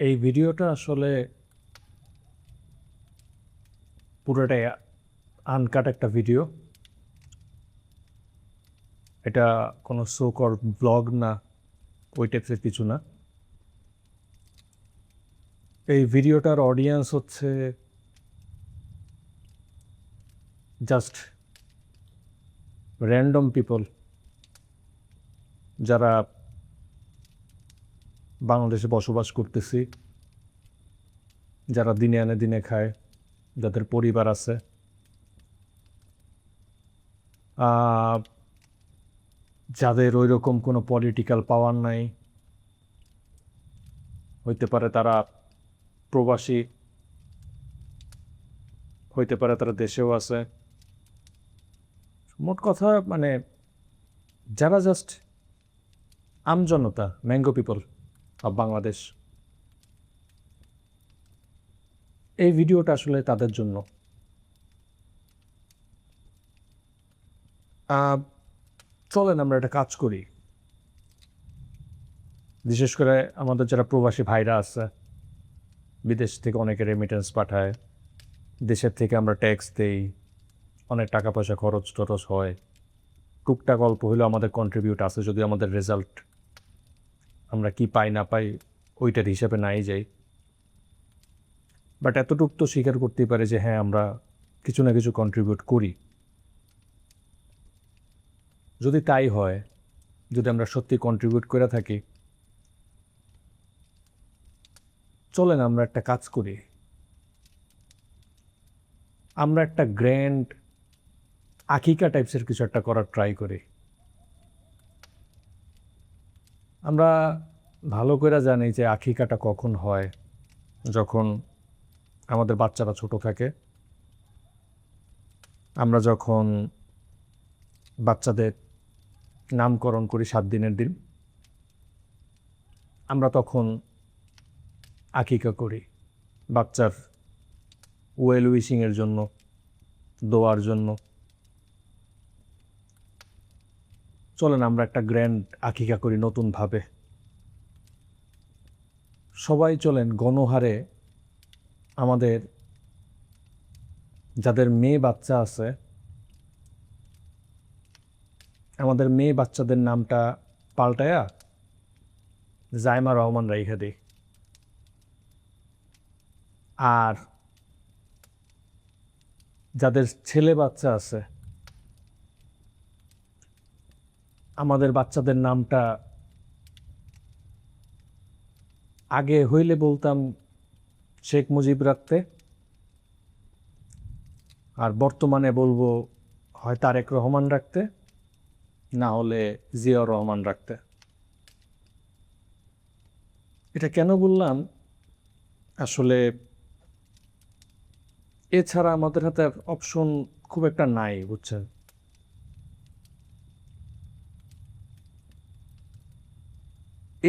এই ভিডিওটা আসলে পুরোটাই আনকাট একটা ভিডিও। এটা কোনো শো কর ব্লগ না, ওই টাইপসের কিছু না। এই ভিডিওটার অডিয়েন্স হচ্ছে জাস্ট র্যান্ডম পিপল যারা বাংলাদেশে বসবাস করতেছি, যারা দিনে আনে দিনে খায়, যাদের পরিবার আছে। যাদের ওই রকম কোনো পলিটিক্যাল পাওয়ার নাই, হইতে পারে তারা প্রবাসী, হইতে পারে তারা দেশেও আছে। মোট কথা মানে যারা just Amjanata, mango people of Bangladesh. এই ভিডিওটা আসলে তাদের জন্য। চলেন আমরা একটা কাজ করি। বিশেষ করে আমাদের যারা প্রবাসী ভাইরা আছে, বিদেশ থেকে অনেকে রেমিটেন্স পাঠায়, দেশের থেকে আমরা ট্যাক্স দেই, অনেক টাকা পয়সা খরচ টরচ হয়, টুকটাক অল্প হলেও আমাদের কন্ট্রিবিউট আছে। যদি আমাদের রেজাল্ট আমরা কি পাই না পাই ওইটার হিসাবে নাই যাই, বাট এতটুক তো স্বীকার করতেই পারে যে হ্যাঁ আমরা কিছু না কিছু কন্ট্রিবিউট করি। যদি তাই হয়, যদি আমরা সত্যি কন্ট্রিবিউট করে থাকি, চলেন আমরা একটা কাজ করি। আমরা একটা গ্র্যান্ড আকিকা টাইপসের কিছু একটা করার ট্রাই করি। আমরা ভালো করে জানি যে আকিকাটা কখন হয়, যখন আমাদের বাচ্চারা ছোট থাকে। আমরা যখন বাচ্চাদের নামকরণ করি 7 দিনের দিন, আমরা তখন আকিকা করি বাচ্চার ওয়েল উইশিংয়ের জন্য, দোয়ার জন্য। চলেন আমরা একটা গ্র্যান্ড আকিকা করি নতুনভাবে। সবাই চলেন গণহারে আমাদের যাদের মেয়ে বাচ্চা আছে, আমাদের মেয়ে বাচ্চাদের নামটা পাল্টায়া জাইমা রহমান রাইখা দিই। আর যাদের ছেলে বাচ্চা আছে, আমাদের বাচ্চাদের নামটা আগে হইলে বলতাম শেখ মুজিব রাখতে, আর বর্তমানে বলবো হয় তারেক রহমান রাখতে, না হলে জিয়াউর রহমান রাখতে। এটা কেন বললাম, আসলে এছাড়া আমাদের হাতে অপশন খুব একটা নাই, বুঝছেন।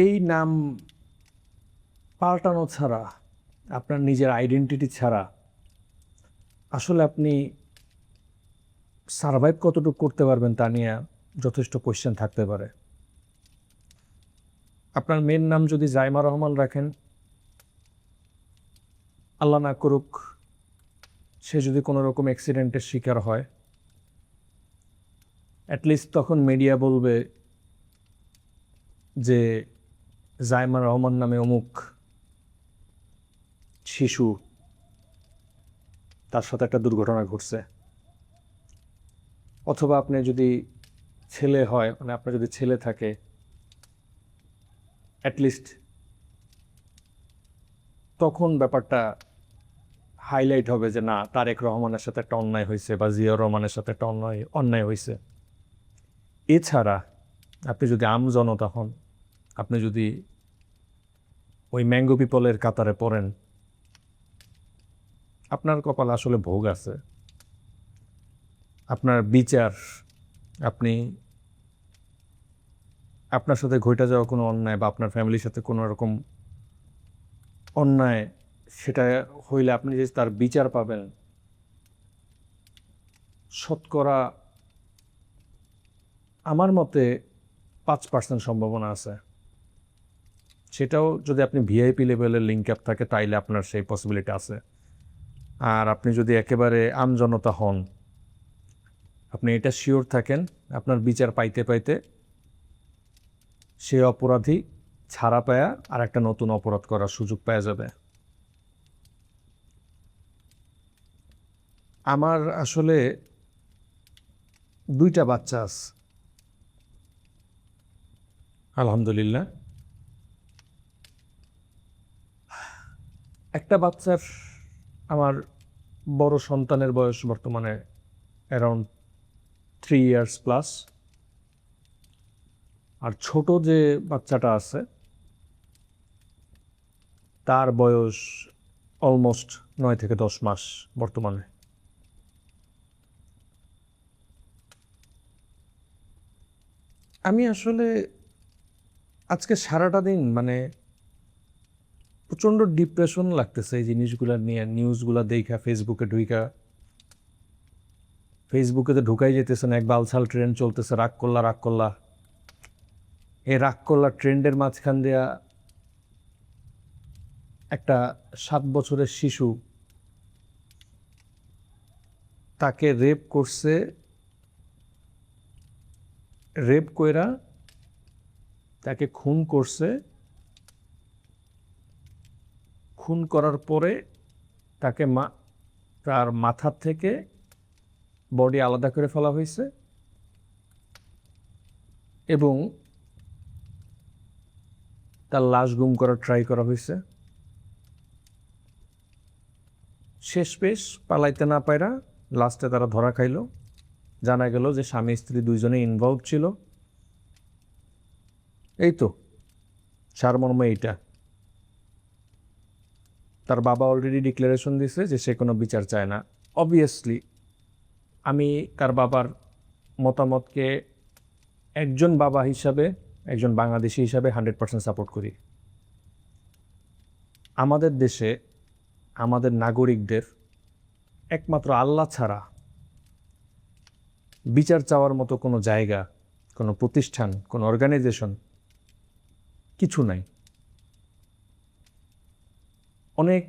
এই নাম পাল্টানো ছাড়া, আপনার নিজের আইডেন্টিটি ছাড়া আসলে আপনি সারভাইভ কতটুকু করতে পারবেন তা নিয়ে যথেষ্ট কোয়েশ্চেন থাকতে পারে। আপনার মেয়ের নাম যদি জাইমা রহমান রাখেন, আল্লাহ না করুক সে যদি কোনো রকম অ্যাক্সিডেন্টের শিকার হয়, অ্যাটলিস্ট তখন মিডিয়া বলবে যে জাইমা রহমান নামে অমুক শিশু, তার সাথে একটা দুর্ঘটনা ঘটছে। অথবা আপনি যদি ছেলে হয়, মানে আপনার যদি ছেলে থাকে, অ্যাটলিস্ট তখন ব্যাপারটা হাইলাইট হবে যে না, তারেক রহমানের সাথে একটা অন্যায় হয়েছে বা জিয়াউর রহমানের সাথে একটা অন্যায় হয়েছে। এছাড়া আপনি যদি আমজনতা হন, আপনি যদি ওই ম্যাঙ্গো পিপলের কাতারে পড়েন, আপনার কপালে আসলে ভোগ আছে। আপনার বিচার, আপনি আপনার সাথে ঘটে যাওয়া কোনো অন্যায় বা আপনার ফ্যামিলির সাথে কোনো রকম অন্যায়, সেটা হইলে আপনি যে তার বিচার পাবেন, শতকরা আমার মতে 5% সম্ভাবনা আছে। সেটাও যদি আপনি ভিআইপি লেভেলের লিঙ্ক আপ থাকে তাইলে আপনার সেই পসিবিলিটি আছে। আর আপনি যদি একেবারে আমজনতা হন, আপনি এটা শিওর থাকেন আপনার বিচার পাইতে পাইতে সে অপরাধী ছাড়া পায়া আর একটা নতুন অপরাধ করার সুযোগ পাওয়া যাবে। আমার আসলে 2টা বাচ্চা আছে, আলহামদুলিল্লাহ। একটা বাচ্চার, আমার বড় সন্তানের বয়স বর্তমানে অ্যারাউন্ড 3 ইয়ার্স প্লাস, আর ছোট যে বাচ্চাটা আছে তার বয়স অলমোস্ট 9 থেকে 10 মাস বর্তমানে। আমি আসলে আজকে সারাটা দিন মানে প্রচণ্ড ডিপ্রেশন লাগতেছে এই জিনিসগুলো নিয়ে, নিউজগুলো দেখা ফেসবুকে তো ঢুকাই যেতেছে না, এক বালছাল ট্রেন্ড চলতেছে রাগ করলা। এই রাগ করলা ট্রেন্ডের মাঝখান দিয়া একটা 7 বছরের শিশু, তাকে রেপ কইরা তাকে খুন করছে। খুন করার পরে তাকে তার মাথার থেকে বডি আলাদা করে ফেলা হয়েছে এবং তার লাশ গুম করার ট্রাই করা হয়েছে। শেষমেশ পালাইতে না পাইরা লাস্টে তারা ধরা খাইল। জানা গেল যে স্বামী স্ত্রী দুইজনে ইনভলভ ছিল। এই তো সারমর্ম এইটা। তার বাবা অলরেডি ডিক্লারেশন দিছে যে সে কোনো বিচার চায় না। অবভিয়াসলি আমি তার বাবার মতামতকে একজন বাবা হিসাবে, একজন বাংলাদেশি হিসাবে 100% সাপোর্ট করি। আমাদের দেশে আমাদের নাগরিকদের একমাত্র আল্লাহ ছাড়া বিচার চাওয়ার মতো কোনো জায়গা, কোনো প্রতিষ্ঠান, কোনো অর্গানাইজেশন কিছু নাই। অনেক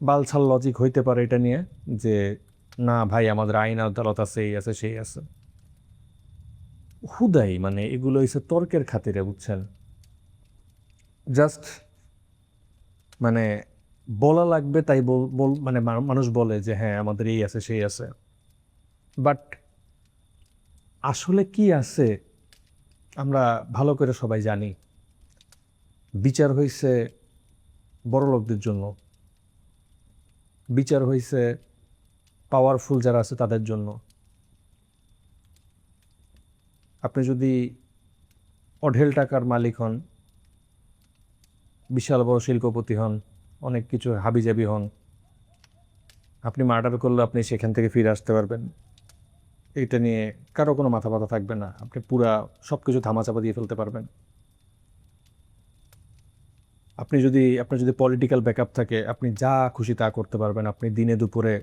বালছাল লজিক হইতে পারে এটা নিয়ে যে না ভাই আমাদের আইন আদালত আছে, এই আছে সেই আছে, হুদাই মানে এগুলো হচ্ছে তর্কের খাতিরে, বুঝছেন? জাস্ট মানে বলা লাগবে তাই মানে মানুষ বলে যে হ্যাঁ আমাদের এই আছে সেই আছে, বাট আসলে কি আছে আমরা ভালো করে সবাই জানি। বিচার হইছে বড় লোকদের জন্য, বিচার হইছে পাওয়ারফুল যারা আছে তাদের জন্য। আপনি যদি অঢেল টাকার মালিক হন, বিশাল বড় শিল্পপতি হন, অনেক কিছু হাবিজাবি হন, আপনি মার্ডার করলে আপনি সেখান থেকে ফিরে আসতে পারবেন, এটা নিয়ে কারো কোনো মাথা ব্যথা থাকবে না। আপনি পুরা সব কিছু ধামাচাপা দিয়ে ফেলতে পারবেন। আপনার যদি পলিটিক্যাল ব্যাকআপ থাকে আপনি যা খুশি তা করতে পারবেন। আপনি দিনে দুপুরে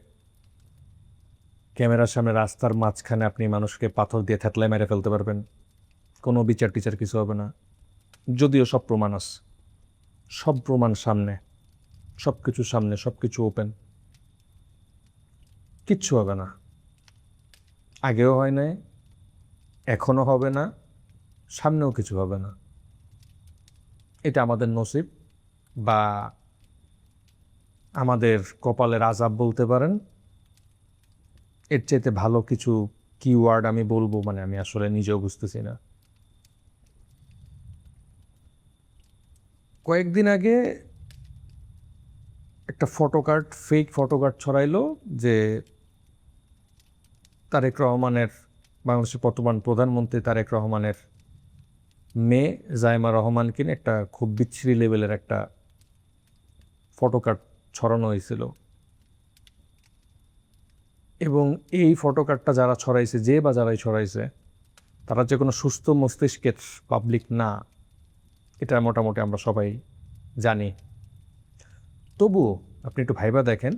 ক্যামেরার সামনে রাস্তার মাঝখানে আপনি মানুষকে পাথর দিয়ে থ্যাতলায় মেরে ফেলতে পারবেন, কোনো বিচার টিচার কিছু হবে না। যদিও সব প্রমাণ আছে, সব প্রমাণ সামনে, সব কিছু সামনে, সব কিছু ওপেন, কিচ্ছু হবে না। আগেও হয় নাই, এখনও হবে না, সামনেও কিছু হবে না। এটা আমাদের নসিব বা আমাদের কপালের আযাব বলতে পারেন। এর চাইতে ভালো কিছু কিওয়ার্ড আমি বলবো মানে আমি আসলে নিজেও বুঝতেছি না। কয়েকদিন আগে একটা ফেক ফটোকার্ড ছড়াইলো যে তারেক রহমানের, বাংলাদেশের বর্তমান প্রধানমন্ত্রী তারেক রহমানের মেয়ে জাইমা রহমানকে নিয়ে একটা খুব বিচ্ছিরি লেভেলের একটা ফটোকার্ড ছড়ানো হয়েছিল। এবং এই ফটোকার্ডটা যারা ছড়াইছে, যে বা যারাই ছড়াইছে, তারা যে কোনো সুস্থ মস্তিষ্কের পাবলিক না, এটা মোটামুটি আমরা সবাই জানি। তবুও আপনি একটু ভাইবা দেখেন,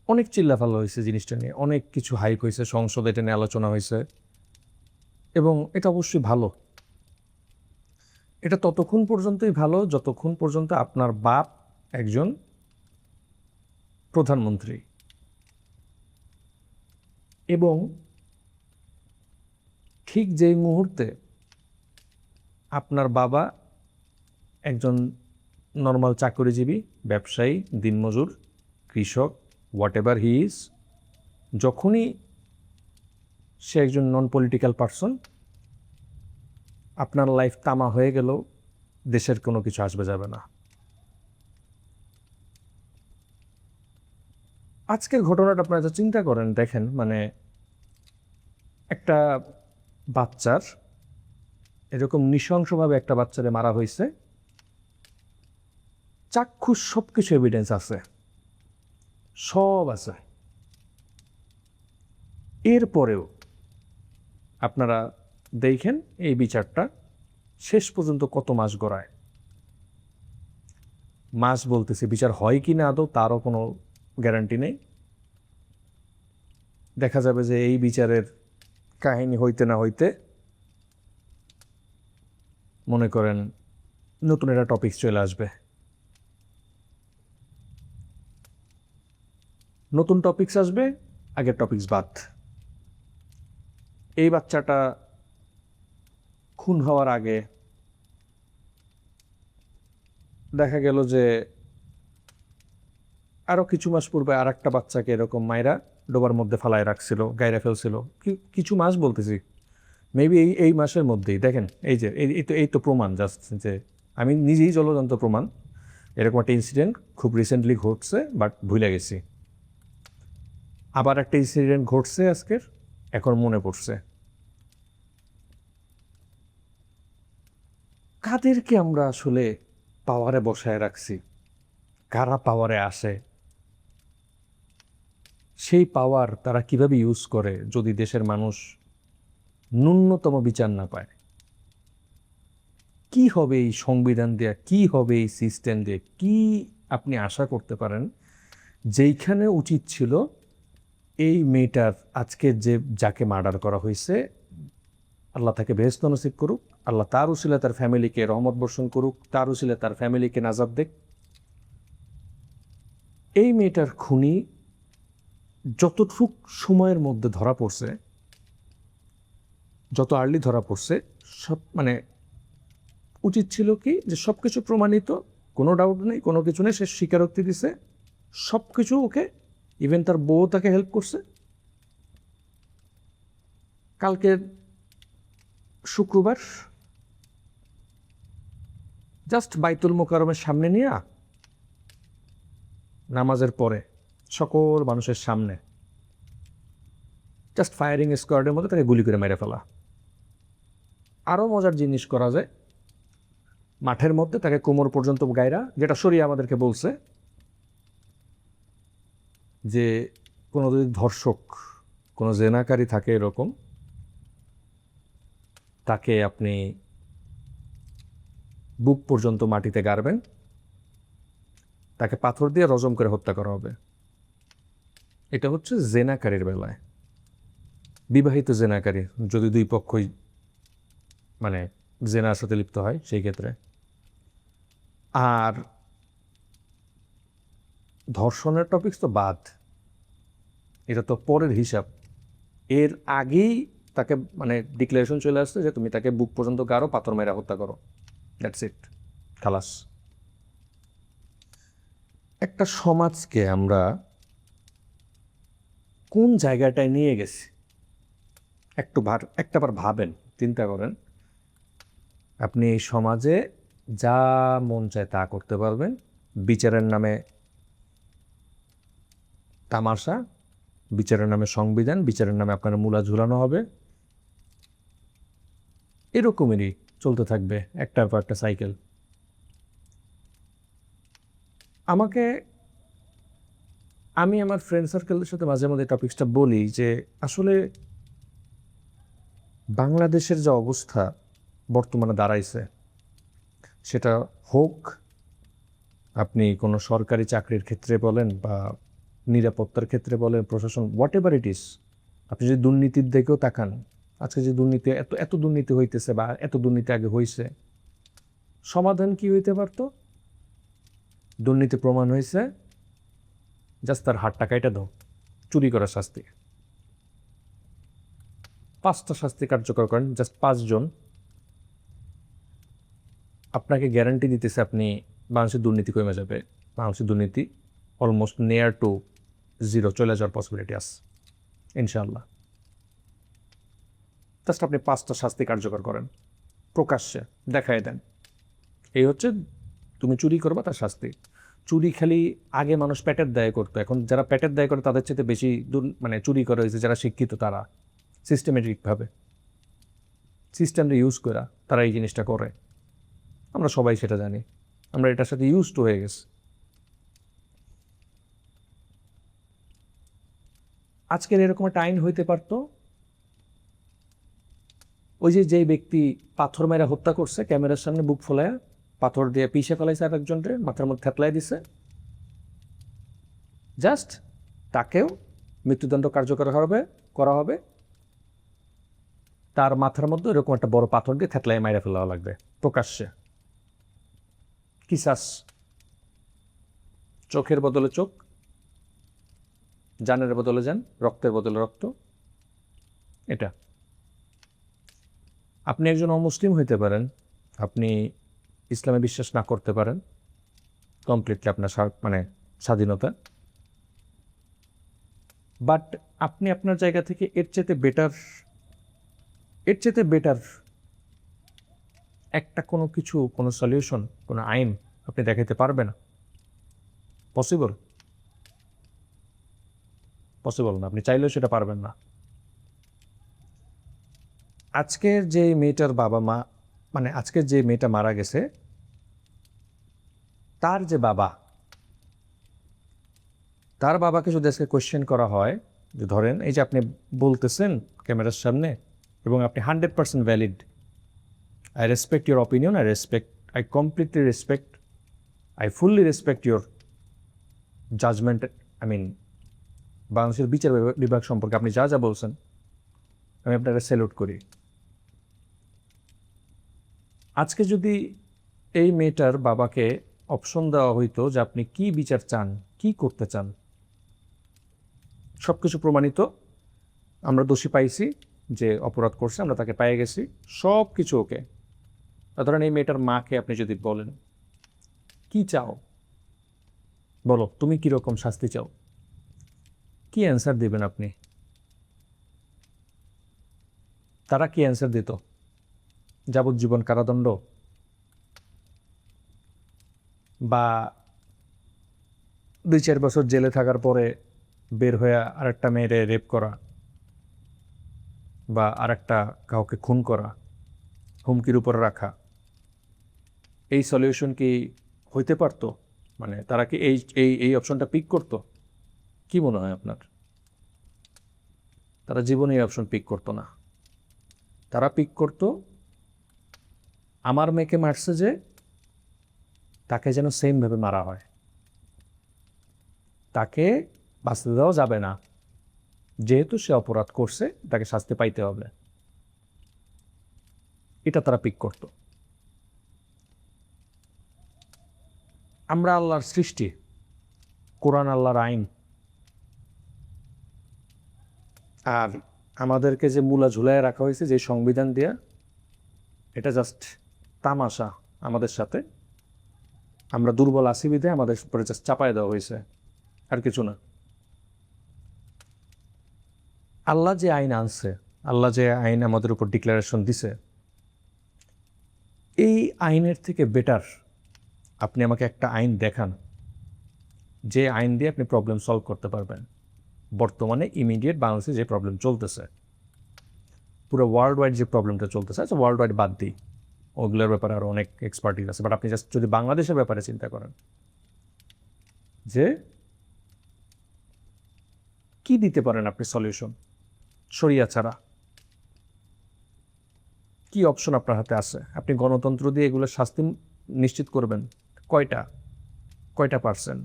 অনেক চিল্লাফাল্লা হয়েছে জিনিসটা নিয়ে, অনেক কিছু হাইপ হয়েছে, সংসদে এটা নিয়ে আলোচনা হয়েছে এবং এটা অবশ্যই ভালো। এটা ততক্ষণ পর্যন্তই ভালো যতক্ষণ পর্যন্ত আপনার বাপ একজন প্রধানমন্ত্রী এবং ঠিক যেই মুহূর্তে আপনার বাবা একজন নর্মাল চাকরিজীবী, ব্যবসায়ী, দিনমজুর, কৃষক, হোয়াট এভার হি ইজ, যখনই সে একজন নন পলিটিক্যাল পারসন, আপনার লাইফ তামা হয়ে গেলেও দেশের কোনো কিছু আসবে যাবে না। আজকের ঘটনাটা আপনারা যা চিন্তা করেন, দেখেন মানে একটা বাচ্চার এরকম নৃশংসভাবে একটা বাচ্চারে মারা হয়েছে, চাক্ষুষ সব কিছু এভিডেন্স আছে, সব আছে, এরপরেও আপনারা দেখেন এই বিচারটা শেষ পর্যন্ত কত মাস গড়ায়। মাস বলতেছি, বিচার হয় কি না আদৌ তারও কোনো গ্যারান্টি নেই। দেখা যাবে যে এই বিচারের কাহিনী হইতে না হইতে মনে করেন নতুন একটা টপিকস চলে আসবে, নতুন টপিকস আসবে, আগের টপিকস বাদ। এই বাচ্চাটা খুন হওয়ার আগে দেখা গেল যে আরও কিছু মাস পূর্বে আর একটা বাচ্চাকে এরকম মায়েরা ডোবার মধ্যে ফালায় রাখছিল, গায়রা ফেলছিল, কিছু মাস বলতেছি, মেবি এই মাসের মধ্যেই। দেখেন এই যে এই তো প্রমাণ, জাস্ট যে আমি নিজেই জলজান্ত প্রমাণ, এরকম একটা ইনসিডেন্ট খুব রিসেন্টলি ঘটছে, বাট ভুলে গেছি। আবার একটা ইনসিডেন্ট ঘটছে আজকের, এখন মনে পড়ছে। কাদেরকে আমরা আসলে পাওয়ারে বসায় রাখছি, কারা পাওয়ারে আসে, সেই পাওয়ার তারা কিভাবে ইউজ করে যদি দেশের মানুষ ন্যূনতম বিচার না পায়? কি হবে এই সংবিধান দিয়ে, কি হবে এই সিস্টেম দিয়ে, কি আপনি আশা করতে পারেন? যেইখানে উচিত ছিল এই মেয়েটার আজকে যাকে মার্ডার করা হয়েছে, আল্লাহ তাকে বেহেশত নসিব করুক, আল্লাহ তার উসিলে তার ফ্যামিলিকে রহমত বর্ষণ করুক, তার উসিলে তার ফ্যামিলিকে নাজাত দেখ। এই মেয়েটার খুনি যতটুক সময়ের মধ্যে ধরা পড়ছে, যত আর্লি ধরা পড়ছে, সব মানে উচিত ছিল কি যে সব কিছু প্রমাণিত, কোনো ডাউট নেই, কোনো কিছু নেই, সে স্বীকারোক্তি দিছে, সব কিছু ওকে, ইভেন তার বউ তাকে হেল্প করছে। কালকে শুক্রবার জাস্ট বাইতুল মোকাররমের সামনে নিয়ে নামাজের পরে সকল মানুষের সামনে জাস্ট ফায়ারিং স্কোয়াডের মধ্যে তাকে গুলি করে মেরে ফেলা। আরও মজার জিনিস করা যায়, মাঠের মধ্যে তাকে কোমর পর্যন্ত গায়রা, যেটা শরিয়া আমাদেরকে বলছে যে কোনো যদি ধর্ষক, কোনো জেনাকারী থাকে এরকম, তাকে আপনি বুক পর্যন্ত মাটিতে গাড়বেন, তাকে পাথর দিয়ে রজম করে হত্যা করা হবে। এটা হচ্ছে জেনাকারীর বেলায়, বিবাহিত জেনাকারী, যদি দুই পক্ষই মানে জেনার সাথে লিপ্ত হয় সেই ক্ষেত্রে। আর ধর্ষণের টপিকস তো বাদ, এটা তো পরের হিসাব। এর আগেই তাকে মানে ডিক্লারেশন চলে আসছে যে তুমি তাকে বুক পর্যন্ত গাড়ো, পাথর মেরা হত্যা করো, দ্যাটস ইট, খালাস। একটা সমাজকে আমরা কোন জায়গাটায় নিয়ে গেছি একটাবার ভাবেন, চিন্তা করেন। আপনি এই সমাজে যা মন চায় তা করতে পারবেন, বিচারের নামে তামাশা, বিচারের নামে সংবিধান, বিচারের নামে আপনার মূলা ঝুলানো হবে, এরকমেরই চলতে থাকবে একটার পর একটা সাইকেল। আমি আমার ফ্রেন্ড সার্কেলের সাথে মাঝে মাঝে টপিকসটা বলি যে আসলে বাংলাদেশের যে অবস্থা বর্তমানে দাঁড়াইছে, সেটা হোক আপনি কোনো সরকারি চাকরির ক্ষেত্রে বলেন বা নিরাপত্তার ক্ষেত্রে বলেন, প্রশাসন, হোয়াট এভার ইট ইজ। আপনি যদি দুর্নীতির দিকেও তাকান, আজকে যে দুর্নীতি, এত দুর্নীতি হইতেছে বা এত দুর্নীতি আগে হয়েছে, সমাধান কি হইতে পারতো? দুর্নীতি প্রমাণ হয়েছে, জাস্ট তার হাত টাকাইটা দাও, চুরি করার শাস্তি। 5টা শাস্তি কার্যকর করেন, জাস্ট 5 জন। আপনাকে গ্যারান্টি দিতেছে আপনি বাংলাদেশের দুর্নীতি কমে যাবে, বাংলাদেশের দুর্নীতি অলমোস্ট নিয়ার টু জিরো চলে যাওয়ার পসিবিলিটি আছে ইনশাআল্লাহ। জাস্ট আপনি 5টা শাস্তি কার্যকর করেন, প্রকাশ্যে দেখায় দেন, এই হচ্ছে তুমি চুরি করবা তার শাস্তি। চুরি খালি আগে মানুষ পেটের দায় করতো, এখন যারা পেটের দায় করে তাদের চেয়ে বেশি মানে চুরি করে হয়েছে যারা শিক্ষিত, তারা সিস্টেমেটিকভাবে সিস্টেমটা ইউজ করা তারা এই জিনিসটা করে। আমরা সবাই সেটা জানি, আমরা এটার সাথে ইউজ টু হয়ে গেছি। আজকের এরকম একটা আইন হইতে পারতো, ওই যে ব্যক্তি পাথর মেরা হত্যা করছে, ক্যামেরার সামনে বুক ফোলায় পাথর দিয়ে পিষে ফেলাইছে আর একজনকে মাথার মধ্যে থেতলাই দিছে, জাস্ট তাকেও মৃত্যুদণ্ড কার্যকর করা হবে, তার মাথার মধ্যে এরকম একটা বড় পাথর দিয়ে থেতলাই মাইরা ফেলা লাগবে প্রকাশ্যে। কিসাস, চোখের বদলে চোখ, জানের বদলে জান, রক্তের বদলে রক্ত। এটা আপনি একজন অমুসলিম হইতে পারেন, আপনি ইসলামে বিশ্বাস না করতে পারেন, কমপ্লিটলি আপনার মানে স্বাধীনতা, বাট আপনি আপনার জায়গা থেকে এর চেয়ে বেটার একটা কোনো কিছু, কোনো সলিউশন, কোনো আইন আপনি দেখাতে পারবেন? পসিবল না, আপনি চাইলেও সেটা পারবেন না। আজকের যে মেয়েটার বাবা মা, মানে আজকের যে মেয়েটা মারা গেছে, তার যে বাবা, তার বাবাকে যদি আজকে কোয়েশ্চেন করা হয় যে ধরেন এই যে আপনি বলতেছেন ক্যামেরার সামনে এবং আপনি 100% valid, I respect your opinion, I completely respect, I fully respect your judgment, I mean বাংলাদেশের বিচার বিভাগ সম্পর্কে আপনি যা যা বলছেন আমি আপনাকে স্যালুট করি। আজকে যদি এই মেয়েটার বাবাকে অপশন দেওয়া হইতো যে আপনি কি বিচার চান, কি করতে চান, সব কিছু প্রমাণিত, আমরা দোষী পাইছি, যে অপরাধ করছে আমরা তাকে পেয়ে গেছি, সব কিছু ওকে, ধরেন এই মেয়েটার মাকে আপনি যদি বলেন কি চাও, বলো তুমি কীরকম শাস্তি চাও, কি অ্যান্সার দেবেন আপনি? তারা কি অ্যান্সার দিত? যাবজ্জীবন কারাদণ্ড, বা 2-4 বছর জেলে থাকার পরে বের হয়ে আরেকটা মেয়েরে রেপ করা, বা আরেকটা কাউকে খুন করা, হুমকির উপর রাখা, এই সলিউশন কি হইতে পারতো? মানে তারা কি এই অপশনটা পিক করতো? কি মনে হয় আপনার? তারা জীবনে এই অপশন পিক করতো না। তারা পিক করতো আমার মেয়েকে মারছে যে তাকে যেন সেমভাবে মারা হয়, তাকে বাঁচতে দেওয়া যাবে না, যেহেতু সে অপরাধ করছে তাকে শাস্তি পাইতে হবে, এটা তারা পিক করত। আমরা আল্লাহর সৃষ্টি, কোরআন আল্লাহর আইন, আর আমাদেরকে যে মূলা ঝুলায় রাখা হয়েছে যে সংবিধান দিয়া, এটা জাস্ট তামাশা আমাদের সাথে। আমরা দুর্বল আছি বিধে আমাদের উপরে জাস্ট চাপায় দেওয়া হয়েছে, আর কিছু না। আল্লাহ যে আইন আনছে, আল্লাহ যে আইন আমাদের উপর ডিক্লারেশন দিছে, এই আইনের থেকে বেটার আপনি আমাকে একটা আইন দেখান যে আইন দিয়ে আপনি প্রবলেম সলভ করতে পারবেন। বর্তমানে ইমিডিয়েট বাংলাদেশে যে প্রবলেম চলতেছে, পুরো ওয়ার্ল্ড ওয়াইড যে প্রবলেমটা চলতেছে, আচ্ছা ওয়ার্ল্ড ওয়াইড বাদ দিই, ওগুলোর ব্যাপারে আরও অনেক এক্সপার্টিস আছে, বাট আপনি জাস্ট যদি বাংলাদেশের ব্যাপারে চিন্তা করেন যে কি দিতে পারেন আপনি সলিউশন শরিয়া ছাড়া, কি অপশন আপনার হাতে আছে? আপনি গণতন্ত্র দিয়ে এগুলো শাস্তি নিশ্চিত করবেন কয়টা পার্সেন্ট?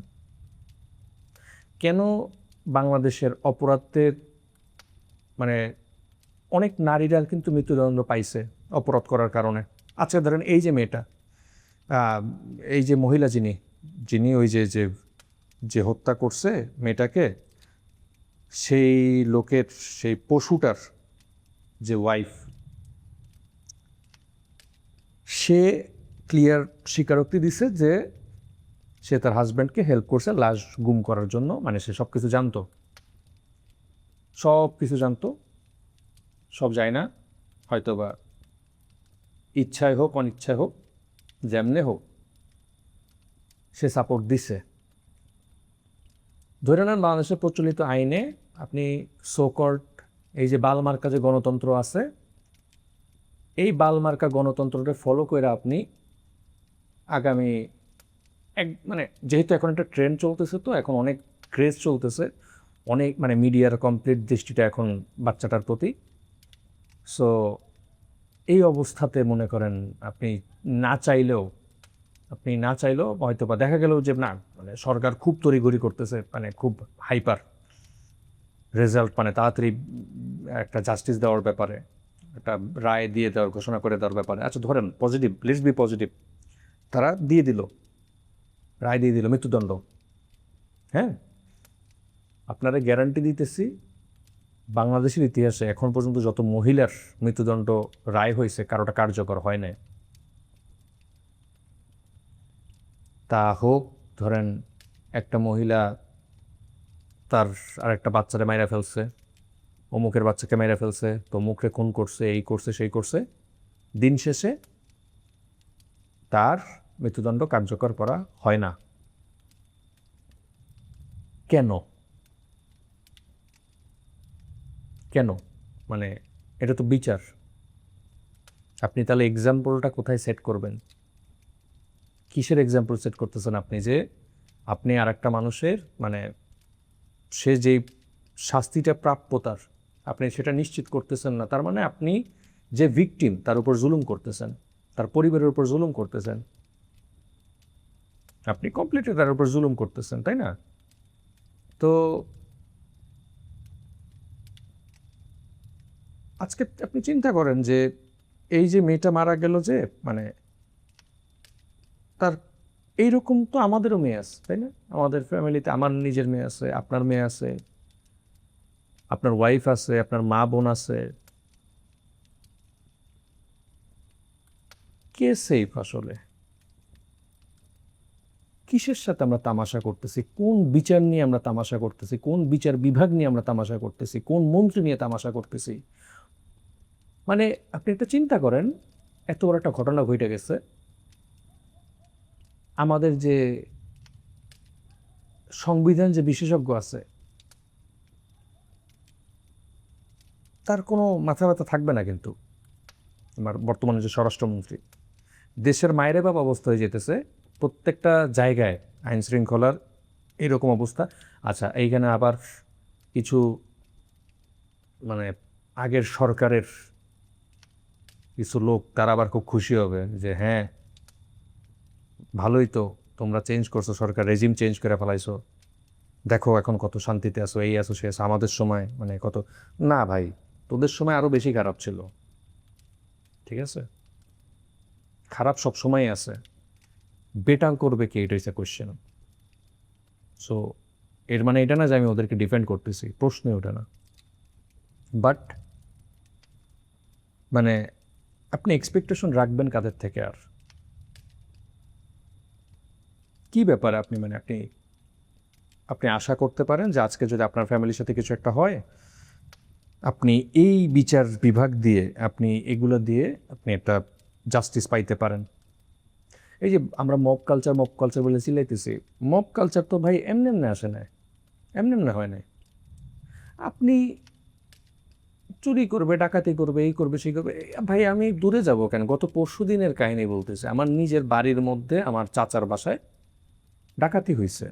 কেন বাংলাদেশের অপরাধের মানে অনেক নারীরা কিন্তু মৃত্যুদণ্ড পাইছে অপরাধ করার কারণে। আচ্ছা ধরেন এই যে মেয়েটা, আহ, এই যে মহিলা যিনি যিনি ওই যে যে যে হত্যা করছে মেয়েটাকে, সেই লোকের সেই পশুটার যে ওয়াইফ, সে ক্লিয়ার স্বীকারোক্তি দিছে যে সে তার হাজব্যান্ডকে হেল্প করছে লাশ গুম করার জন্য, মানে সে সব কিছু জানতো, সব কিছু জানতো, সব যায় না, হয়তো বা ইচ্ছায় হোক অনিচ্ছায় হোক যেমনে হোক সে সাপোর্ট দিছে। ধরে নেন বাংলাদেশের প্রচলিত আইনে আপনি সোকর্ট এই যে বালমার্কা যে গণতন্ত্র আছে, এই বালমার্কা গণতন্ত্রটা ফলো করে আপনি আগামী মানে যেহেতু এখন একটা ট্রেন্ড চলতেছে, তো এখন অনেক ক্রেজ চলতেছে, অনেক মানে মিডিয়ার কমপ্লিট দৃষ্টিটা এখন বাচ্চাটার প্রতি। সো এই অবস্থাতে মনে করেন আপনি না চাইলেও হয়তো বা দেখা গেল যে না, মানে সরকার খুব তড়িঘড়ি করতেছে, মানে খুব হাইপার রেজাল্ট, মানে তাড়াতাড়ি একটা জাস্টিস দেওয়ার ব্যাপারে, একটা রায় দিয়ে দেওয়ার, ঘোষণা করে দেওয়ার ব্যাপারে। আচ্ছা ধরেন পজিটিভ, লেটস বি পজিটিভ, তারা দিয়ে দিল, রায় দিয়ে দিল মৃত্যুদণ্ড। হ্যাঁ, আপনারা গ্যারান্টি দিতেছি বাংলাদেশের ইতিহাসে এখন পর্যন্ত যত মহিলার মৃত্যুদণ্ড রায় হয়েছে কারোটা কার্যকর হয় না। তা হোক ধরেন একটা মহিলা তার আরেকটা বাচ্চারে মাইরা ফেলছে, অমুকের বাচ্চাকে মাইরা ফেলছে, তমুকরে খুন করছে, এই করছে সেই করছে, দিন শেষে তার মৃত্যুদণ্ড কার্যকর করা হয় না। কেন? কেন? মানে এটা তো বিচার। আপনি তাহলে এক্সাম্পলটা কোথায় সেট করবেন? কিসের এক্সাম্পল সেট করতেছেন আপনি, যে আপনি আর একটা মানুষের মানে সে যেই শাস্তিটা প্রাপ্য তার, আপনি সেটা নিশ্চিত করতেছেন না। তার মানে আপনি যে ভিকটিম তার উপর জুলুম করতেছেন, তার পরিবারের উপর জুলুম করতেছেন, আপনি কমপ্লিটলি তার উপর জুলুম করতেছেন, তাই না? তো আজকে আপনি চিন্তা করেন যে এই যে মেয়েটা মারা গেল, যে মানে তার এইরকম তো আমাদেরও মেয়ে আছে, তাই না? আমাদের ফ্যামিলিতে আমার নিজের মেয়ে আছে, আপনার মেয়ে আছে, আপনার ওয়াইফ আছে, আপনার মা বোন আছে। কে সেফ আসলে? কিসের সাথে আমরা তামাশা করতেছি? কোন বিচার নিয়ে আমরা তামাশা করতেছি? কোন বিচার বিভাগ নিয়ে আমরা তামাশা করতেছি? কোন মন্ত্রী নিয়ে তামাশা করতেছি? মানে আপনি একটা চিন্তা করেন, এত বড় একটা ঘটনা ঘটে গেছে, আমাদের যে সংবিধান যে বিশেষজ্ঞ আছে তার কোনো মাথা ব্যথা থাকবে না। কিন্তু আমার বর্তমানে যে স্বরাষ্ট্রমন্ত্রী, দেশের মায়েরে বাপ অবস্থা হয়ে যেতেছে প্রত্যেকটা জায়গায় আইন শৃঙ্খলার এরকম অবস্থা। আচ্ছা এইখানে আবার কিছু মানে আগের সরকারের কিছু লোক তারা আবার খুব খুশি হবে যে হ্যাঁ ভালোই তো, তোমরা চেঞ্জ করছো, সরকার রেজিম চেঞ্জ করে ফেলাইছো, দেখো এখন কত শান্তিতে আছো, এই আছো সে আছো, আমাদের সময় মানে কত। না ভাই, তোদের সময় আরো বেশি খারাপ ছিল। ঠিক আছে, খারাপ সব সময় আছে, বেটার করবে কি, এটা হচ্ছে কোয়েশ্চেন। সো এর মানে এটা না যে আমি ওদেরকে ডিফেন্ড করতেছি, প্রশ্নই ওটা না। বাট মানে আপনি এক্সপেকটেশন রাখবেন কাদের থেকে? আর কি ব্যাপারে আপনি মানে আপনি আপনি আশা করতে পারেন যে আজকে যদি আপনার ফ্যামিলির সাথে কিছু একটা হয়, আপনি এই বিচার বিভাগ দিয়ে আপনি এগুলো দিয়ে আপনি একটা জাস্টিস পাইতে পারেন? এই যে আমরা মব কালচার বলে চিল্লাইতেছি, মব কালচার তো ভাই এমনি এমনি আসে না, এমনি এমনি হয় না। আপনি চুরি করবে, ডাকাতি করবে, এই করবে সেই করবে, ভাই আমি দূরে যাব কেন? গত পরশু দিনের কাহিনী বলতেছে, আমার নিজের বাড়ির মধ্যে আমার চাচার বাসায় ডাকাতি হয়েছে,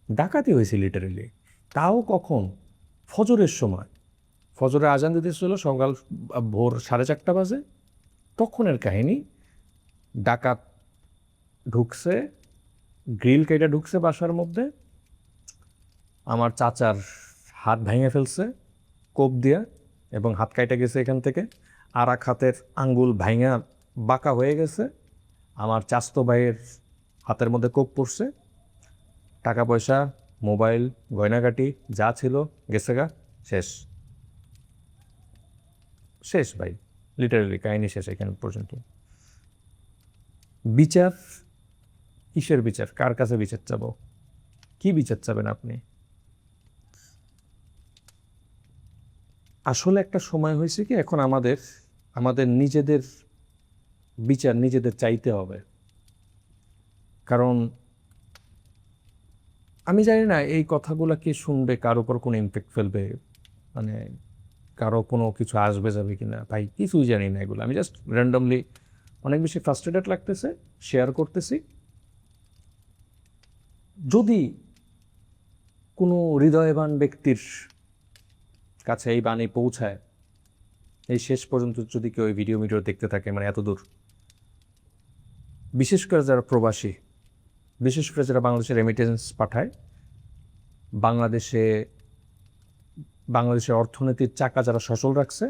ডাকাতি হয়েছে লিটারেলি। তাও কখন? ফজরের সময়, ফজরে আজান দিতেছিল সকাল ভোর 4:30 বাজে, তখনের কাহিনী। ডাকাত ঢুকছে, গ্রিল কেটে ঢুকছে বাসার মধ্যে, আমার চাচার হাত ভেঙে ফেলছে কোপ দিয়া, এবং হাত কাইটা গেছে এখান থেকে, আর এক হাতের আঙ্গুল ভাঙা বাঁকা হয়ে গেছে, আমার চাচতো ভাইয়ের হাতের মধ্যে কোপ পড়ছে, টাকা পয়সা, মোবাইল, গয়নাগাটি যা ছিল গেছে গা, শেষ শেষ ভাই, লিটারেলি কাহিনী শেষ এখানে পর্যন্ত। বিচার কিসের বিচার? কার কাছে বিচার চাবো? কি বিচার চাবেন আপনি? আসলে একটা সময় হয়েছে কি, এখন আমাদের আমাদের নিজেদের বিচার নিজেদের চাইতে হবে। কারণ আমি জানি না এই কথাগুলো কি শুনবে, কার উপর কোনো ইম্প্যাক্ট ফেলবে, মানে কারো কোনো কিছু আসবে যাবে কিনা, ভাই কিছুই জানি না এগুলো। আমি জাস্ট র্যান্ডমলি অনেক বেশি ফ্রাস্ট্রেটেড লাগতেছে, শেয়ার করতেছি। যদি কোনো হৃদয়বান ব্যক্তির কাছে এই বাণী পৌঁছায়, এই শেষ পর্যন্ত যদি কেউ এই ভিডিও দেখতে থাকে, মানে এত দূর, বিশেষ করে যারা প্রবাসী, বিশেষ করে যারা বাংলাদেশে রেমিটেন্স পাঠায়, বাংলাদেশের অর্থনীতির চাকা যারা সচল রাখছে,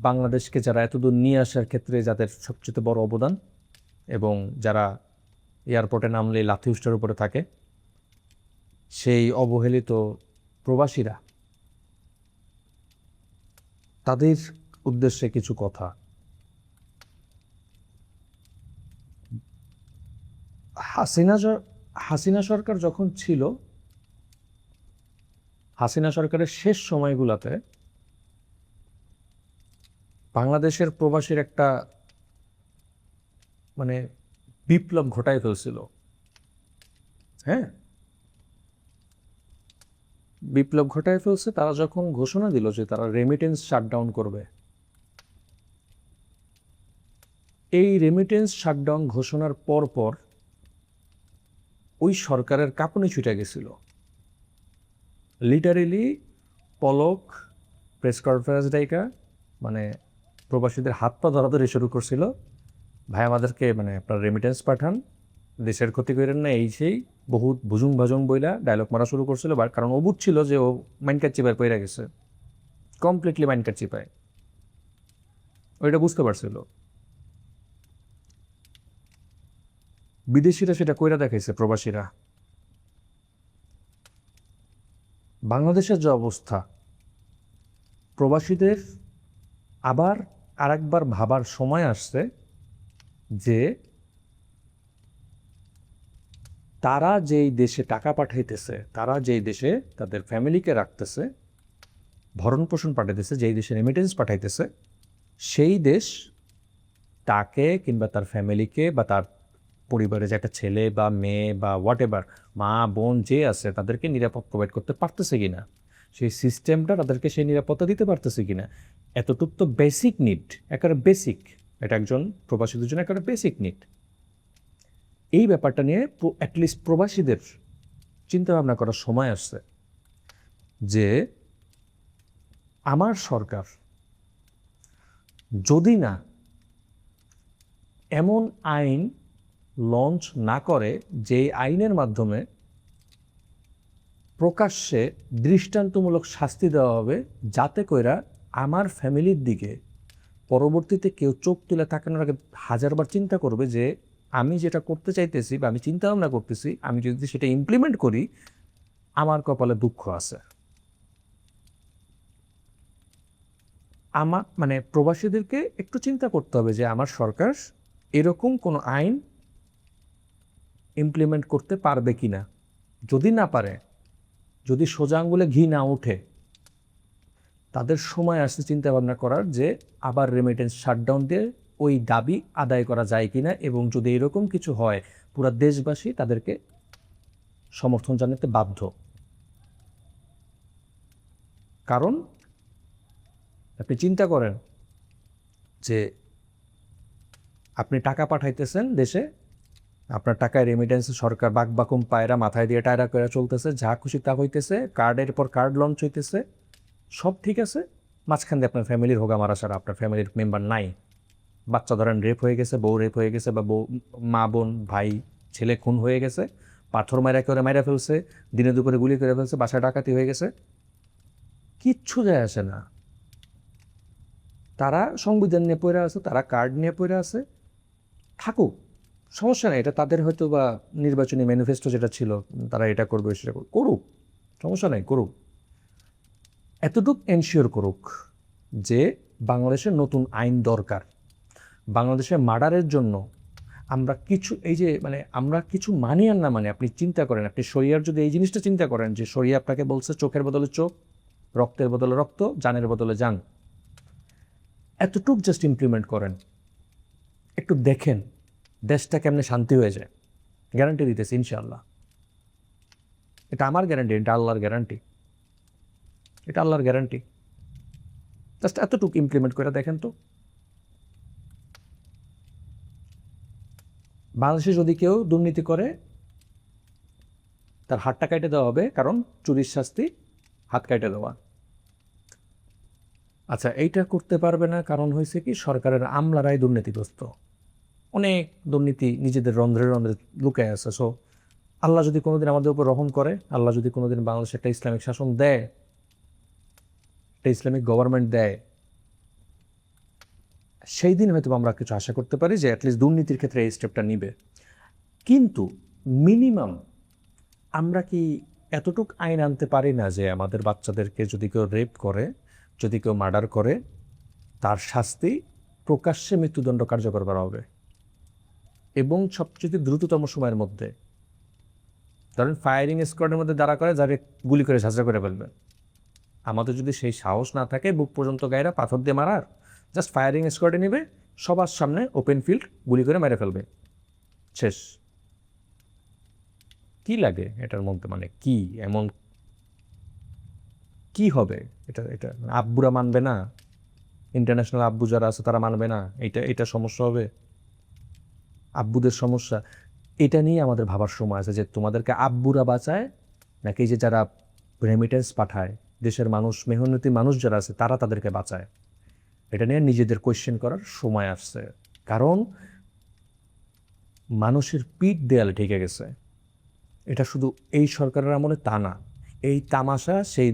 বাংলাদেশকে যারা এতদূর নিয়ে আসার ক্ষেত্রে যাদের সবচেয়ে বড় অবদান, এবং যারা এয়ারপোর্টে নামলে লাথি উষ্টার উপরে থাকে, সেই অবহেলিত প্রবাসীরা, তাদের উদ্দেশ্যে কিছু কথা। হাসিনা সরকার যখন ছিল, হাসিনা সরকারের শেষ সময়গুলোতে বাংলাদেশের প্রবাসীর একটা মানে বিপ্লব ঘটায় ফেলছিল। হ্যাঁ, বিপ্লব ঘটায় ফেলছে। তারা যখন ঘোষণা দিল যে তারা রেমিটেন্স শাটডাউন করবে, এই রেমিটেন্স শাটডাউন ঘোষণার পর ওই সরকারের কাঁপুনি ছুটে গেছিল। লিটারেলি পলক প্রেস কনফারেন্স ডাইকা মানে প্রবাসীদের হাত পা ধরাধরি শুরু করছিল, ভাই আমাদেরকে মানে আপনার রেমিটেন্স পাঠান, দেশের ক্ষতি করেন না, এই সেই বহুত ভুজুং ভাজুং বইলা ডায়লগ মারা শুরু করছিল। কারণ ও বুঝছিল যে ও মাইনকার চিপায় পড়ে গেছে, কমপ্লিটলি মাইনকার চিপায়, ওইটা বুঝতে পারছিল। বিদেশিরা সেটা কইরা দেখাইছে প্রবাসীরা। বাংলাদেশের যে অবস্থা, প্রবাসীদের আবার আরেকবার ভাবার সময় আসছে যে তারা যেই দেশে টাকা পাঠাইতেছে, তারা যেই দেশে তাদের ফ্যামিলিকে রাখতেছে, ভরণ পোষণ পাঠাইতেছে, যেই দেশে রেমিটেন্স পাঠাইতেছে, সেই দেশ তাকে কিংবা তার ফ্যামিলিকে বা তার পরিবারে যে একটা ছেলে বা মেয়ে বা হোয়াট এভার, মা বোন যে আছে, তাদেরকে নিরাপদ প্রোভাইড করতে পারতেছে কিনা, সেই সিস্টেমটা তাদেরকে সেই নিরাপত্তা দিতে পারতেছে কিনা, এতটুক তো বেসিক নিড, একেবারে বেসিক। এটা একজন প্রবাসীদের জন্য একেবারে বেসিক নিড। এই ব্যাপারটা নিয়ে অ্যাটলিস্ট প্রবাসীদের চিন্তা ভাবনা করার সময় আসছে যে আমার সরকার যদি না এমন আইন লঞ্চ না করে, যে আইনের মাধ্যমে প্রকাশ্যে দৃষ্টান্তমূলক শাস্তি দেওয়া হবে, যাতে কইরা আমার ফ্যামিলির দিকে পরবর্তীতে কেউ চোখ তুলে তাকানোর আগে হাজারবার চিন্তা করবে যে আমি যেটা করতে চাইতেছি বা আমি চিন্তা ভাবনা করতেছি, আমি যদি সেটা ইমপ্লিমেন্ট করি, আমার কপালে দুঃখ আছে। আমার মানে প্রবাসীদেরকে একটু চিন্তা করতে হবে যে আমার সরকার এরকম কোনো আইন ইমপ্লিমেন্ট করতে পারবে কিনা। যদি না পারে, যদি সোজা আঙ্গুলে ঘি না ওঠে, তাদের সময় আসছে চিন্তা ভাবনা করার যে আবার রেমিটেন্স শাটডাউন দিয়ে ওই দাবি আদায় করা যায় কিনা, এবং যদি এরকম কিছু হয় পুরা দেশবাসী তাদেরকে সমর্থন জানাতে বাধ্য। কারণ আপনি চিন্তা করেন যে আপনি টাকা পাঠাইতেছেন দেশে, আপনার টাকায় রেমিটেন্স সরকার বাকবাকুম পায়রা মাথায় দিয়ে টায়রা করে চলতেছে, যা খুশি তা হইতেছে, কার্ডের পর কার্ড লঞ্চ হইতেছে, সব ঠিক আছে। মাঝখান দিয়ে আপনার ফ্যামিলির হোগা মারা ছাড়া আপনার ফ্যামিলির মেম্বার নাই। বাচ্চা ধরেন রেপ হয়ে গেছে, বউ রেপ হয়ে গেছে, বা বউ, মা বোন ভাই ছেলে খুন হয়ে গেছে, পাথর মারা করে মারা ফেলছে, দিনে দুপুরে গুলি করে ফেলছে, বাসায় ডাকাতি হয়ে গেছে, কিচ্ছু যায় আসে না। তারা সংবিধান নিয়ে পড়ে আছে, তারা কার্ড নিয়ে পড়ে আছে, থাকুক, সমস্যা নেই। এটা তাদের হয়তো বা নির্বাচনী ম্যানিফেস্টো যেটা ছিল, তারা এটা করবে সেটা করুক, সমস্যা নেই, করুক। এতটুকু এনশিওর করুক যে বাংলাদেশের নতুন আইন দরকার। বাংলাদেশে মার্ডারের জন্য আমরা কিছু এই যে মানে আমরা কিছু মানি আর না মানে, আপনি চিন্তা করেন, আপনি শরিয়ার যদি এই জিনিসটা চিন্তা করেন যে শরিয়া আপনাকে বলছে চোখের বদলে চোখ, রক্তের বদলে রক্ত, জানের বদলে জান, এতটুক জাস্ট ইমপ্লিমেন্ট করেন, একটু দেখেন দেশটা কেমনে শান্তি হয়ে যায়। গ্যারান্টি দিতেছি ইনশাআল্লাহ। এটা আমার গ্যারান্টি, এটা আল্লাহর গ্যারান্টি, এটা আল্লাহর গ্যারান্টি। জাস্ট এতটুকু ইমপ্লিমেন্ট করে দেখেন তো। বাংলাদেশে যদি কেউ দুর্নীতি করে তার হাতটা কেটে দেওয়া হবে, কারণ চুরির শাস্তি হাত কেটে দেওয়া। আচ্ছা, এইটা করতে পারবে না, কারণ হয়েছে কি সরকারের আমলারাই দুর্নীতিগ্রস্ত, অনেক দুর্নীতি নিজেদের রন্ধ্রে রন্ধ্রে লুকায় আছে। সো আল্লাহ যদি কোনোদিন আমাদের উপর রহম করে, আল্লাহ যদি কোনোদিন বাংলাদেশে একটা ইসলামিক শাসন দেয়, একটা ইসলামিক গভর্নমেন্ট দেয়, সেই দিন হয়তো আমরা কিছু আশা করতে পারি যে অ্যাটলিস্ট দুর্নীতির ক্ষেত্রে এই স্টেপটা নিবে। কিন্তু মিনিমাম আমরা কি এতটুক আইন আনতে পারি না যে আমাদের বাচ্চাদেরকে যদি কেউ রেপ করে, যদি কেউ মার্ডার করে, তার শাস্তি প্রকাশ্যে মৃত্যুদণ্ড কার্যকর করা হবে, এবং সবচেয়ে দ্রুততম সময়ের মধ্যে। ধরেন ফায়ারিং স্কোয়াডের মধ্যে দাঁড়া করে যারে গুলি করে ঝাঁঝরা করে ফেলবে। আমাদের যদি সেই সাহস না থাকে বুক পর্যন্ত গায়েরা পাথর দিয়ে মারার, জাস্ট ফায়ারিং স্কোয়াডে নেবে, সবার সামনে ওপেন ফিল্ড গুলি করে মেরে ফেলবে, শেষ। কি লাগে এটার মধ্যে, মানে কি এমন কি হবে? এটা এটা আব্বুরা মানবে না, ইন্টারন্যাশনাল আব্বু যারা আছে তারা মানবে না, এটা সমস্যা হবে, আব্বুদের সমস্যা। এটা নিয়ে আমাদের ভাবার সময় আছে যে তোমাদেরকে আব্বুরা বাঁচায় নাকি যে যারা রেমিটেন্স পাঠায়, দেশের মানুষ, মেহনতি মানুষ যারা আছে তারা তাদেরকে বাঁচায়। এটা নিয়ে নিজেদের কোয়েশ্চেন করার সময় আসছে, কারণ মানুষের পিঠ দেয়ালে ঠেকে গেছে। এটা শুধু এই সরকারের আমলে তা না, এই তামাশা সেই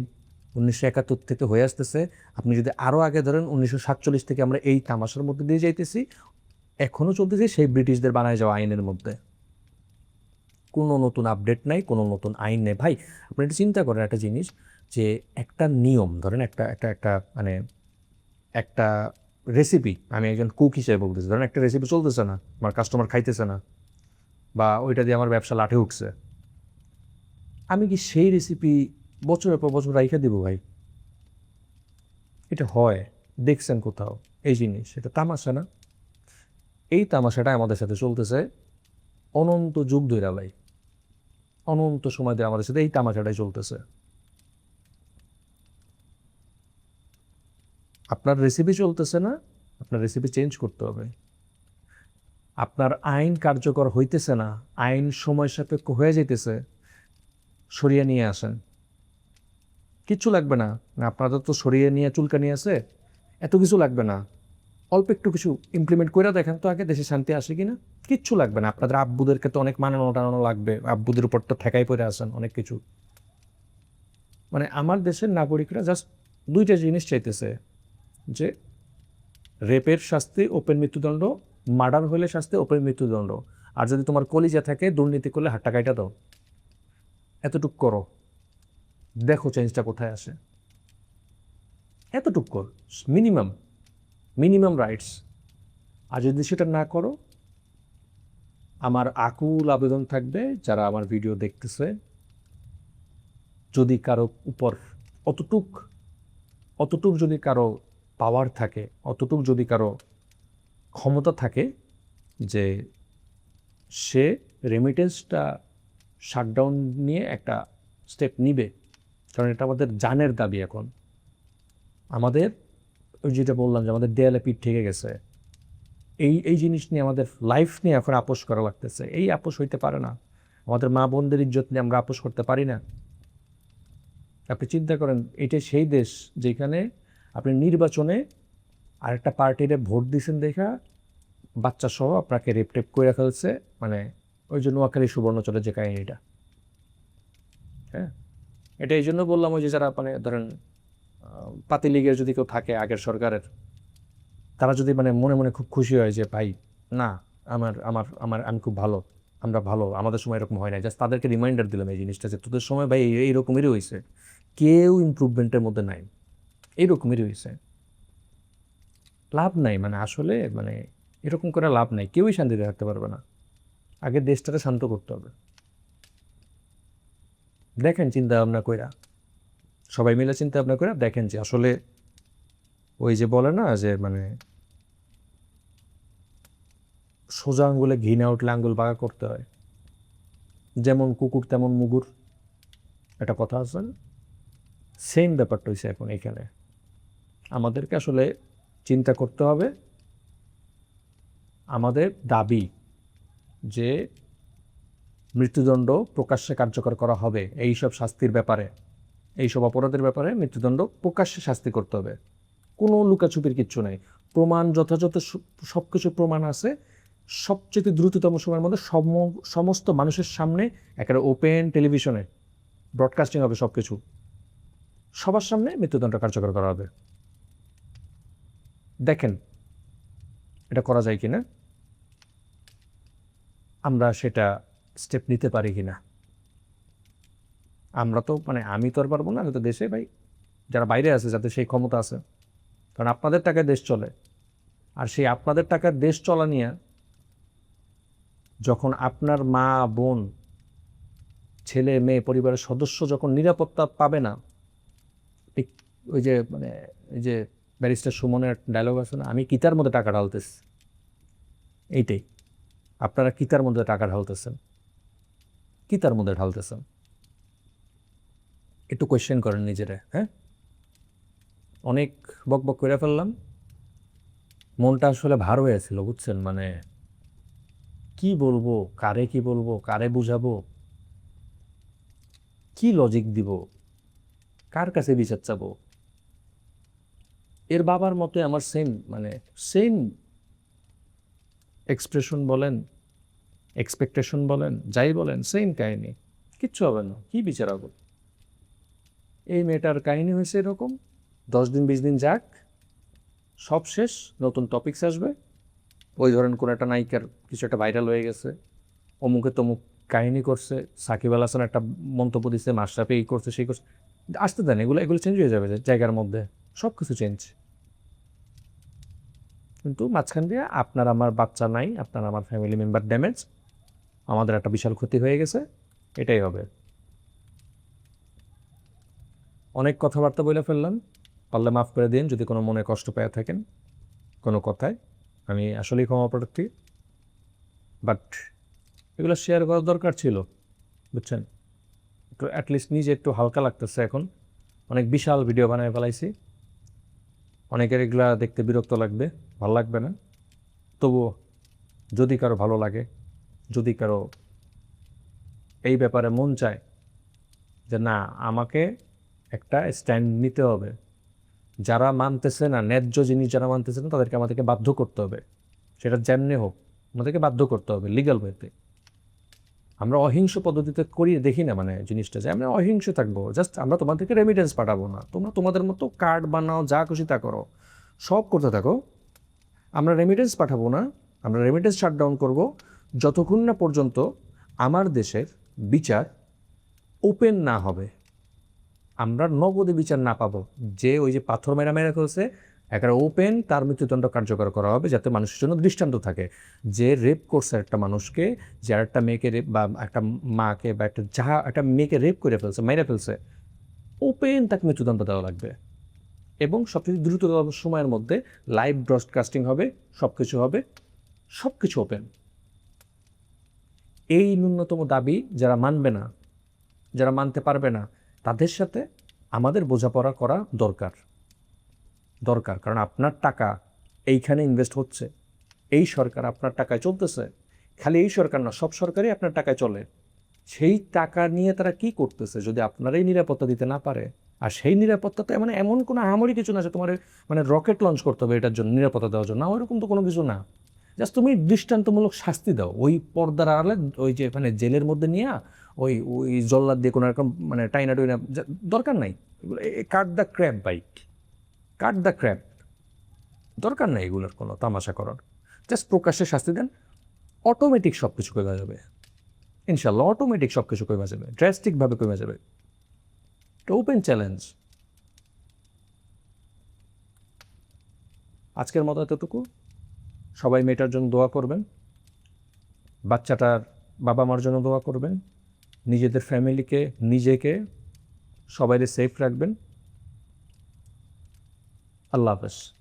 1971 থেকে হয়ে আসতেছে। আপনি যদি আরও আগে ধরেন 1947 থেকে আমরা এই তামাশার মধ্যে দিয়ে যাইতেছি, এখনও চলতেছে সেই ব্রিটিশদের বানায় যাওয়া আইনের মধ্যে। কোনো নতুন আপডেট নাই, কোনো নতুন আইন নেই। ভাই আপনি এটা চিন্তা করেন একটা জিনিস, যে একটা নিয়ম ধরেন, একটা একটা একটা মানে একটা রেসিপি, আমি একজন কুক হিসেবে বলতেছি, ধরেন একটা রেসিপি চলতেছে না, আমার কাস্টমার খাইতেছে না, বা ওইটা দিয়ে আমার ব্যবসা লাঠে উঠছে, আমি কি সেই রেসিপি বছরের পর বছর রাইখা দিব? ভাই এটা হয়, দেখছেন কোথাও এই জিনিস? এটা তামাশা না? এই তামাশাটা আমাদের সাথে চলতেছে অনন্ত যুগ ধরে। ভাই অনন্ত সময় ধরে আমাদের সাথে এই তামাশাটাই চলতেছে। আপনার রেসিপি চলতেছে না, আপনার রেসিপি চেঞ্জ করতে হবে। আপনার আইন কার্যকর হইতেছে না, আইন সময় সাপেক্ষ হয়ে যাইতেছে, সরিয়ে নিয়ে আসেন, কিচ্ছু লাগবে না। আপনাদের তো সরিয়ে নিয়ে চুলকানি আছে, এত কিছু লাগবে না, অল্প একটু কিছু ইমপ্লিমেন্ট করে দেখেন তো আগে, দেশে শান্তি আসে কিনা। কিচ্ছু লাগবে না, আপনাদের আব্বুদেরকে তো অনেক মানানো টানানো লাগবে, আব্বুদের উপর তো ঠেকাই পড়ে আসেন অনেক কিছু। মানে আমার দেশের নাগরিকরা জাস্ট দুইটা জিনিস চাইতেছে, যে রেপের শাস্তি ওপেন মৃত্যুদণ্ড, মার্ডার হলে শাস্তি ওপেন মৃত্যুদণ্ড, আর যদি তোমার কলিজা থাকে দুর্নীতি করলে হাতটা কাইটা দাও। এতটুক করো, দেখো চেঞ্জটা কোথায় আসে। এতটুক কর, মিনিমাম মিনিমাম রাইটস। আর যদি সেটা না করো, আমার আকুল আবেদন থাকবে যারা আমার ভিডিও দেখতেছে, যদি কারো উপর অতটুক অতটুক যদি কারো পাওয়ার থাকে, অতটুক যদি কারো ক্ষমতা থাকে যে সে রেমিটেন্সটা শাটডাউন নিয়ে একটা স্টেপ নিবে, কারণ এটা আমাদের জানের দাবি। এখন আমাদের ওই যেটা বললাম যে আমাদের দেয়ালে পিঠ ঠেকে গেছে, এই জিনিস নিয়ে আমাদের লাইফ নিয়ে এখন আপোষ করা লাগতেছে। এই আপোষ হইতে পারে না, আমাদের মা বোনদের ইজ্জত নিয়ে আমরা আপোষ করতে পারি না। আপনি চিন্তা করেন, এটা সেই দেশ যেখানে আপনি নির্বাচনে আরেকটা পার্টিরে ভোট দিয়েছেন দেখা বাচ্চা সহ আপনাকে রেপ টেপ করে ফেলছে, মানে ওই জন্য নোয়াখালী সুবর্ণচরের যে কাহিনীটা। হ্যাঁ, এটা এই জন্য বললাম, ওই যে যারা মানে ধরেন পাতি লীগের যদি কেউ থাকে আগের সরকারের, তারা যদি মানে মনে মনে খুব খুশি হয় যে ভাই না, আমার আমার আমার আমি খুব ভালো, আমরা ভালো, আমাদের সময় এরকম হয় না, জাস্ট তাদেরকে রিমাইন্ডার দিলাম এই জিনিসটা যে তোদের সময় ভাই এইরকমেরই হয়েছে, কেউ ইমপ্রুভমেন্টের মধ্যে নাই, এইরকমেরই হয়েছে। লাভ নাই, মানে আসলে মানে এরকম করে লাভ নাই, কেউই শান্তিতে থাকতে পারবে না। আগে দেশটাকে শান্ত করতে হবে। দেখেন চিন্তা ভাবনা কইরা, সবাই মিলে চিন্তা ভাবনা কইরা দেখেন যে আসলে ওই যে বলে না যে মানে সোজা আঙ্গুলে ঘি না উঠলে আঙ্গুল বাঁকা করতে হয়, যেমন কুকুর তেমন মুগুর, একটা কথা আছে না? সেম ব্যাপারটা হয়েছে এখন এখানে। আমাদেরকে আসলে চিন্তা করতে হবে, আমাদের দাবি যে মৃত্যুদণ্ড প্রকাশ্যে কার্যকর করা হবে, এইসব শাস্তির ব্যাপারে, এইসব অপরাধের ব্যাপারে মৃত্যুদণ্ড প্রকাশ্যে শাস্তি করতে হবে, কোনো লুকাছুপির কিচ্ছু নেই। প্রমাণ যথাযথ সব কিছু প্রমাণ আছে, সবচেয়ে দ্রুততম সময়ের মধ্যে সমস্ত মানুষের সামনে একটা ওপেন টেলিভিশনে ব্রডকাস্টিং হবে, সব কিছু সবার সামনে মৃত্যুদণ্ড কার্যকর করা হবে। দেখেন এটা করা যায় কিনা, আমরা সেটা স্টেপ নিতে পারি কিনা। আমরা তো মানে আমি তো আর পারবো না, আমি তো দেশে ভাই যারা বাইরে আছে যাদের সেই ক্ষমতা আছে, কারণ আপনাদের টাকায় দেশ চলে। আর সেই আপনাদের টাকার দেশ চলা নিয়ে যখন আপনার মা বোন ছেলে মেয়ে পরিবারের সদস্য যখন নিরাপত্তা পাবে না, ঠিক ওই যে মানে এই যে ব্যারিস্টার সুমনের ডায়লগ আছে না, আমি কিতার মধ্যে টাকা ঢালতেছি, এইটাই। আপনারা কিতার মধ্যে টাকা ঢালতেছেন, কিতার মধ্যে ঢালতেছেন, একটু কোয়েশ্চেন করেন নিজেরা। হ্যাঁ, অনেক বক বক করে ফেললাম, মনটা আসলে ভার হয়েছিল বুঝছেন, মানে কি বলবো, কারে কি বলবো, কারে বুঝাবো, কি লজিক দিব, কার কাছে বিচার চাবো। এর বাবার মতে আমার সেম মানে সেম এক্সপ্রেশন বলেন, এক্সপেকটেশন বলেন, যাই বলেন, সেম কাহিনী, কিচ্ছু হবে না, কি বিচার হবে। এই মেয়েটার কাহিনী হয়েছে এরকম, 10 দিন 20 দিন যাক, সব শেষ, নতুন টপিকস আসবে। ওই ধরেন কোনো একটা নায়িকার কিছু একটা ভাইরাল হয়ে গেছে, অমুকে তমুক কাহিনী করছে, সাকিব আল হাসান একটা মন্তব্য দিচ্ছে, মাশরাফি এই করছে সেই করছে, আসতে দেন, এগুলো এগুলো চেঞ্জ হয়ে যাবে জায়গার মধ্যে, সব কিছু চেঞ্জ। কিন্তু মাঝখান দিয়ে আপনার আমার বাচ্চা নাই, আপনার আমার ফ্যামিলি মেম্বার ড্যামেজ, আমাদের একটা বিশাল ক্ষতি হয়ে গেছে, এটাই হবে। অনেক কথাবার্তা বলে ফেললাম, পারলে মাফ করে দিন যদি কোনো মনে কষ্ট পেয়ে থাকেন কোনো কথায়, আমি আসলেই ক্ষমা প্রার্থী। বাট এগুলো শেয়ার করার দরকার ছিল, বুঝছেন, একটু অ্যাটলিস্ট নিজে একটু হালকা লাগতেছে এখন। অনেক বিশাল ভিডিও বানায় ফেলাইছি, অনেকের এগুলা দেখতে বিরক্ত লাগবে, ভালো লাগবে না। তবুও যদি কারো ভালো লাগে, যদি কারো এই ব্যাপারে মন চায় যে না আমাকে একটা স্ট্যান্ড নিতে হবে, যারা মানতেছে না, ন্যায্য জিনিস যারা মানতেছে না তাদেরকে আমাদেরকে বাধ্য করতে হবে, সেটা যেমনি হোক আমাদেরকে বাধ্য করতে হবে লিগ্যাল ওয়েতে। আমরা অহিংস পদ্ধতিতে করি দেখি না, মানে জিনিসটা যে আমরা অহিংস থাকবো, জাস্ট আমরা তোমাদেরকে রেমিটেন্স পাঠাবো না, তোমরা তোমাদের মতো কার্ড বানাও, যা খুশি তা করো, সব করতে থাকো, আমরা রেমিটেন্স পাঠাবো না, আমরা রেমিটেন্স শাটডাউন করবো যতক্ষণ না পর্যন্ত আমার দেশের বিচার ওপেন না হবে, আমরা নগদে বিচার না পাবো। যে ওই যে পাথর মেরা মেরা করেছে একটা ওপেন, তার মৃত্যুদণ্ড কার্যকর করা হবে, যাতে মানুষের জন্য দৃষ্টান্ত থাকে। যে রেপ করছে একটা মানুষকে, যে একটা মেয়েকে রেপ, বা একটা মাকে বা একটা যাহা একটা মেয়েকে রেপ করে ফেলছে, মেরে ফেলছে, ওপেন তাকে মৃত্যুদণ্ড দেওয়া লাগবে। এবং সবচেয়ে দ্রুততম সময়ের মধ্যে লাইভ ব্রডকাস্টিং হবে, সব কিছু হবে, সব কিছু ওপেন। এই ন্যূনতম দাবি যারা মানবে না, যারা মানতে পারবে না, তাদের সাথে আমাদের বোঝাপড়া করা দরকার দরকার। কারণ আপনার টাকা এইখানে ইনভেস্ট হচ্ছে, এই সরকার আপনার টাকায় চলতেছে, খালি এই সরকার না, সব সরকারই আপনার টাকায় চলে। সেই টাকা নিয়ে তারা কি করতেছে যদি আপনারাই নিরাপত্তা দিতে না পারে? আর সেই নিরাপত্তা তো মানে এমন কোনো আহামরি কিছু না যে তোমার মানে রকেট লঞ্চ করতে হবে এটার জন্য, নিরাপত্তা দেওয়ার জন্য, না ওইরকম তো কোনো কিছু না। জাস্ট তুমি দৃষ্টান্তমূলক শাস্তি দাও, ওই পর্দার আড়ালে ওই যে মানে জেলের মধ্যে নিয়ে ওই ওই জল্লাদ দিয়ে কোনো রকম মানে টাইনা টুইনা দরকার নাই। Cut the crap bike, cut the crap. দরকার নেই এগুলোর কোনো তামাশা করার। জাস্ট প্রকাশ্যে শাস্তি দেন, অটোমেটিক সব কিছু কমে যাবে। ইনশাল্লাহ অটোমেটিক সব কিছু কমে যাবে, ড্রাস্টিকভাবে কমে যাবে। এটা ওপেন চ্যালেঞ্জ। আজকের মতো এতটুকু। সবাই মেয়েটার জন্য দোয়া করবেন, বাচ্চাটার বাবা মার জন্য দোয়া করবেন, নিজেদের ফ্যামিলিকে, নিজেকে, সবাইকে সেফ রাখবেন। আল্লাহ হাফেজ।